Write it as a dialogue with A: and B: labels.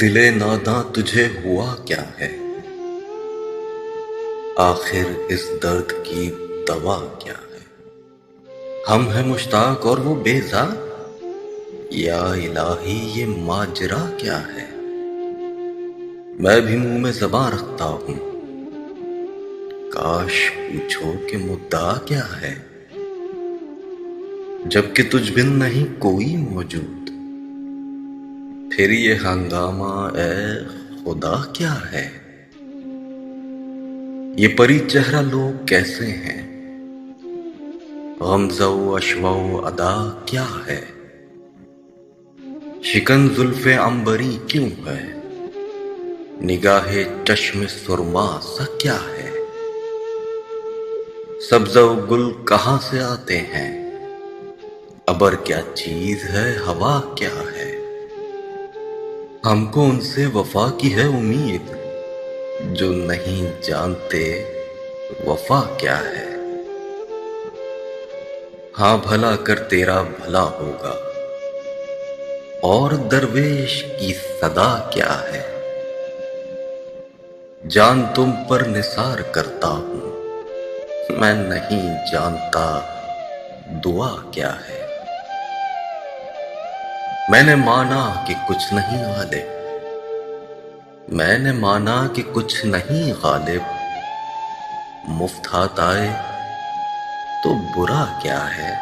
A: دلے ناداں تجھے ہوا کیا ہے؟ آخر اس درد کی دوا کیا ہے؟ ہم ہیں مشتاق اور وہ بیزار، یا الہی یہ ماجرا کیا ہے؟ میں بھی منہ میں زباں رکھتا ہوں، کاش پوچھو کہ مدعا کیا ہے؟ جب کہ تجھ بن نہیں کوئی موجود، پھر یہ ہنگامہ اے خدا کیا ہے؟ یہ پری چہرہ لوگ کیسے ہیں؟ غمزہ و اشوا و ادا کیا ہے؟ شکن زلف عنبری کیوں ہے؟ نگاہ چشم سرما سا کیا ہے؟ سبزہ و گل کہاں سے آتے ہیں؟ ابر کیا چیز ہے، ہوا کیا ہے؟ ہم کو ان سے وفا کی ہے امید، جو نہیں جانتے وفا کیا ہے۔ ہاں بھلا کر تیرا بھلا ہوگا، اور درویش کی صدا کیا ہے؟ جان تم پر نثار کرتا ہوں، میں نہیں جانتا دعا کیا ہے۔ میں نے مانا کہ کچھ نہیں غالب، میں نے مانا کہ کچھ نہیں غالب، مفت ہاتھ آئے تو برا کیا ہے؟